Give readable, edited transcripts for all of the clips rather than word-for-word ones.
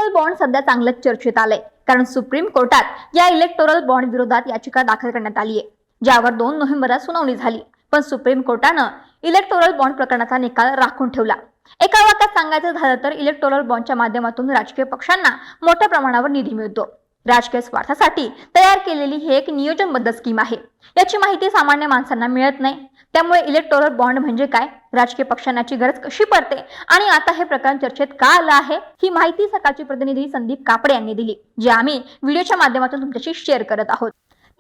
Electoral bond सध्या चांगलंच चर्चेत आलंय, कारण सुप्रीम कोर्टात या इलेक्टोरल बॉन्ड विरोधात याचिका दाखल करण्यात आली आहे, ज्यावर 2 नोव्हेंबरला सुनावणी झाली. पण सुप्रीम कोर्टानं इलेक्टोरल बॉन्ड प्रकरणाचा निकाल राखून ठेवला. एका वाक्यात सांगायचं झालं तर इलेक्टोरल बॉन्डच्या माध्यमातून राजकीय पक्षांना मोठ्या प्रमाणावर निधी मिळतो. राजकीय स्वार्थासाठी तयार केलेली ही एक नियोजनबद्ध स्कीम आहे. याची माहिती सामान्य माणसांना मिळत नाही. त्यामुळे इलेक्टोरल बॉन्ड म्हणजे काय, राजकीय पक्षांची गरज कशी पडते आणि आता हे प्रकरण चर्चेत का आलं आहे, ही माहिती सकाळचे प्रतिनिधी संदीप कापडे यांनी दिली, जे आम्ही व्हिडिओच्या माध्यमातून तुमच्याशी शेअर करत आहोत.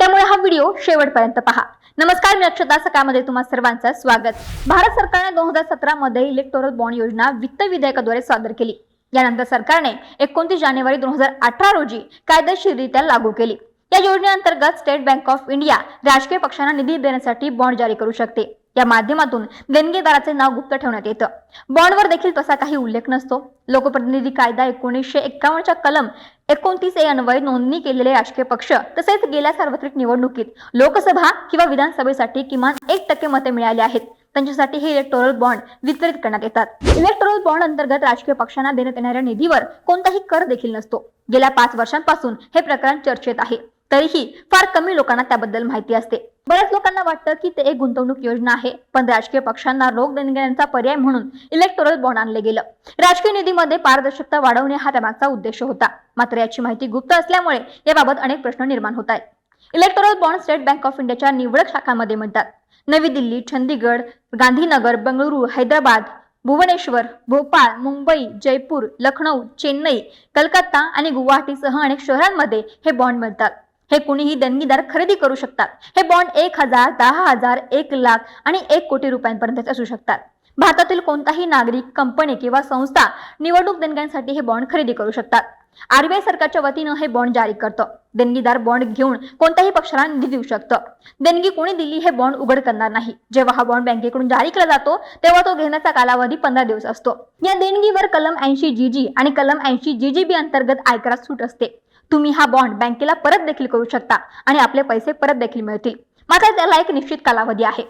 त्यामुळे हा व्हिडिओ शेवटपर्यंत पहा. नमस्कार, मी अक्षता. सकाळमध्ये तुम्हा सर्वांचं स्वागत. भारत सरकारने 2017 मध्ये इलेक्टोरल बॉन्ड योजना वित्त विधेयकाद्वारे सादर केली. यानंतर सरकारने 29 जानेवारी 2018 रोजी कायदेशीररित्या लागू केली. या योजनेअंतर्गत स्टेट बँक ऑफ इंडिया राजकीय पक्षांना निधी देण्यासाठी बॉन्ड जारी करू शकते. या माध्यमातून देणगीदाराचे नाव गुप्त ठेवण्यात येतं. बॉन्डवर देखील तसा काही उल्लेख नसतो. लोकप्रतिनिधी कायदा 1951च्या कलम 29A अन्वये नोंदणी केलेले राजकीय पक्ष तसेच गेल्या सार्वत्रिक निवडणुकीत लोकसभा किंवा विधानसभेसाठी किमान 1% मते मिळाली आहेत, त्यांच्यासाठी हे इलेक्टोरल बॉन्ड वितरित करण्यात येतात. इलेक्टोरल बॉन्ड अंतर्गत राजकीय पक्षांना देण्यात येणाऱ्या निधीवर कोणताही कर देखील नसतो. गेल्या 5 वर्षांपासून हे प्रकरण चर्चेत आहे. तरीही फार कमी लोकांना त्याबद्दल माहिती असते. बऱ्याच लोकांना वाटतं की ते एक गुंतवणूक योजना आहे, पण राजकीय पक्षांना रोख देणग्यांचा पर्याय म्हणून इलेक्टोरल बॉन्ड आणले गेलं. राजकीय निधीमध्ये पारदर्शकता वाढवणे हा त्यामागचा उद्देश होता. मात्र याची माहिती गुप्त असल्यामुळे याबाबत अनेक प्रश्न निर्माण होत आहेत. Electoral bond state bank of इंडियाच्या निवडक शाखांमध्ये मिळतात. नवी दिल्ली, चंदीगड, गांधीनगर, बंगळुरू, हैदराबाद, भुवनेश्वर, भोपाळ, मुंबई, जयपूर, लखनौ, चेन्नई, कलकत्ता आणि गुवाहाटीसह अनेक शहरांमध्ये हे बॉन्ड मिळतात. हे कुणीही देणगीदार खरेदी करू शकतात. हे बॉन्ड 1000, 10,000, 1 लाख आणि 1 कोटी रुपयांपर्यंत असू शकतात. भारतातील कोणताही नागरिक, कंपनी किंवा संस्था निवडणूक देणग्यांसाठी हे बॉन्ड खरेदी करू शकतात. आरबीआय सरकारच्या वतीनं हे बॉन्ड जारी करतं. देणगीदार बॉन्ड घेऊन कोणत्याही पक्षाला निधी देऊ शकतं. देणगी कोणी दिली हे बॉन्ड उघड करणार नाही. जेव्हा हा बॉन्ड बँकेकडून जारी केला जातो तेव्हा तो घेण्याचा कालावधी 15 दिवस असतो. या देणगीवर कलम 80GG आणि कलम 80GGB अंतर्गत आयकरात सूट असते. तुम्ही हा बॉन्ड बँकेला परत देखील करू शकता आणि आपले पैसे परत देखील मिळतील. मात्र त्याला एक निश्चित कालावधी आहे.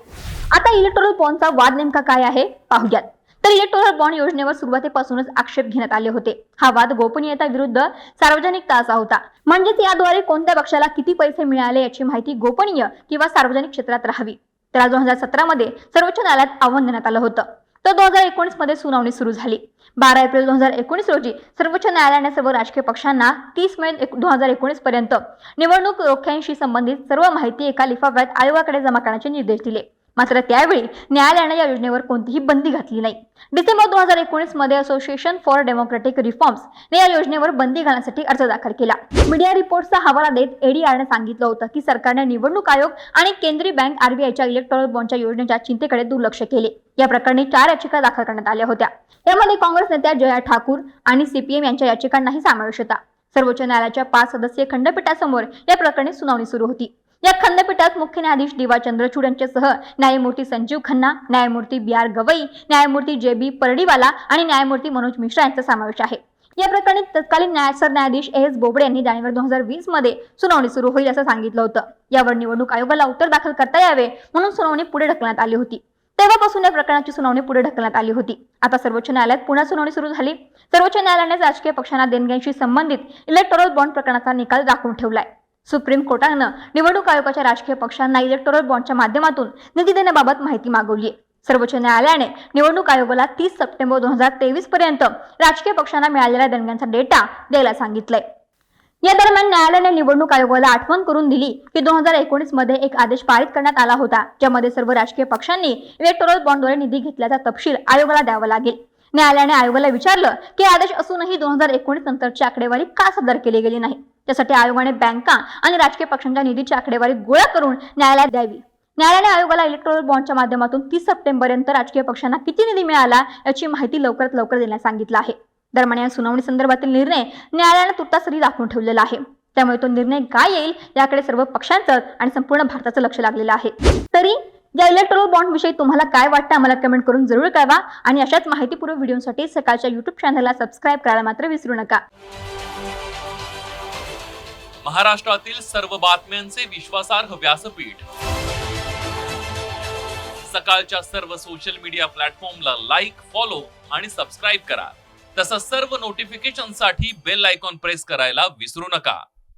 आता इलेक्टोरल बॉन्डचा वाद नेमका काय आहे पाहूयात. तर इलेक्टोरल बॉन्ड योजनेवर सुरुवातीपासूनच आक्षेप घेण्यात आले होते. हा वाद गोपनीयता विरुद्ध सार्वजनिकताचा होता. म्हणजेच याद्वारे कोणत्या पक्षाला किती पैसे मिळाले याची माहिती गोपनीय किंवा सार्वजनिक क्षेत्रात राहावी. त्याला 2017 मध्ये सर्वोच्च न्यायालयात आव्हान देण्यात आलं होतं. तर 2019 मध्ये सुनावणी सुरू झाली. 12 एप्रिल 2019 रोजी सर्वोच्च न्यायालयाने सर्व राजकीय पक्षांना 30 मे 2019 पर्यंत निवडणूक रोख्यांशी संबंधित सर्व माहिती एका लिफाफ्यात आयोगाकडे जमा करण्याचे निर्देश दिले. मात्र त्यावेळी न्यायालयाने या योजनेवर कोणतीही बंदी घातली नाही. डिसेंबर 2019 मध्ये असोसिएशन फॉर डेमोक्रेटिक रिफॉर्म्स ने या योजनेवर बंदी घालण्यासाठी अर्ज दाखल केला. मीडिया रिपोर्ट्सचा हवाला देत एडीआरने सांगितलं होतं की सरकारने निवडणूक आयोग आणि केंद्रीय बँक आरबीआयच्या इलेक्टोरल बॉन्डच्या योजनेच्या चिंतेकडे दुर्लक्ष केले. या प्रकरणी 4 याचिका दाखल करण्यात आल्या होत्या. यामध्ये काँग्रेस नेत्या जया ठाकूर आणि सीपीएम यांच्या याचिकांनाही समावेश होता. सर्वोच्च न्यायालयाच्या 5 सदस्यीय खंडपीठासमोर या प्रकरणी सुनावणी सुरू होती. या खंडपीठात मुख्य न्यायाधीश डी वाय चंद्रचूड यांच्यासह न्यायमूर्ती संजीव खन्ना, न्यायमूर्ती बी आर गवई, न्यायमूर्ती जे बी परडीवाला आणि न्यायमूर्ती मनोज मिश्रा यांचा समावेश आहे. या प्रकरणी तत्कालीन सरन्यायाधीश एस बोबडे यांनी जानेवारी 2020 मध्ये सुनावणी सुरू होईल असं सांगितलं होतं. यावर निवडणूक आयोगाला उत्तर दाखल करता यावे म्हणून सुनावणी पुढे ढकलण्यात आली होती. तेव्हापासून या प्रकरणाची सुनावणी पुढे ढकलण्यात आली होती. आता सर्वोच्च न्यायालयात पुन्हा सुनावणी सुरू झाली. सर्वोच्च न्यायालयाने राजकीय पक्षांना देणग्यांशी संबंधित इलेक्टोरल बॉन्ड प्रकरणाचा निकाल राखून ठेवलाय. सुप्रीम कोर्टानं निवडणूक आयोगाच्या राजकीय पक्षांना इलेक्टोरल बॉन्डच्या माध्यमातून निधी देण्याबाबत माहिती मागवली. सर्वोच्च न्यायालयाने निवडणूक आयोगाला 30 सप्टेंबर 2023 पर्यंत राजकीय पक्षांना मिळालेल्या देणग्यांचा डेटा द्यायला सांगितलंय. या दरम्यान न्यायालयाने निवडणूक आयोगाला आठवण करून दिली की 2019 मध्ये एक आदेश पारित करण्यात आला होता, ज्यामध्ये सर्व राजकीय पक्षांनी इलेक्टोरल बॉन्डद्वारे निधी घेतल्याचा तपशील आयोगाला द्यावा लागेल. न्यायालयाने आयोगाला विचारलं की आदेश असूनही 2019 नंतरची आकडेवारी का सादर केली गेली नाही. त्यासाठी आयोगाने बँका आणि राजकीय पक्षांच्या निधीची आकडेवारी गोळा करून न्यायालयात द्यावी. न्यायालयाने आयोगाला इलेक्टोरल बॉन्डच्या माध्यमातून 30 सप्टेंबरपर्यंत राजकीय पक्षांना किती निधी मिळाला याची माहिती लवकरात लवकर देण्यास सांगितलं आहे. दरम्यान या सुनावणी संदर्भातील निर्णय न्यायालयाने तुर्तासरी दाखवून ठेवलेला आहे. त्यामुळे तो निर्णय काय येईल याकडे सर्व पक्षांचं आणि संपूर्ण भारताचं लक्ष लागलेलं आहे. तरी या इलेक्टोरल बॉन्ड विषयी तुम्हाला काय वाटतं आम्हाला कमेंट करून जरूर कळवा आणि अशाच माहितीपूर्ण व्हिडिओसाठी सकाळच्या YouTube चॅनलला सबस्क्राइब करायला मात्र विसरू नका. महाराष्ट्रातील सर्व बातम्यांचे विश्वासार्ह व्यासपीठ सकाळच्या सर्व सोशल मीडिया प्लॅटफॉर्मला लाईक, फॉलो आणि सबस्क्राइब करा. तसंच सर्व नोटिफिकेशनसाठी बेल आयकॉन प्रेस करायला विसरू नका.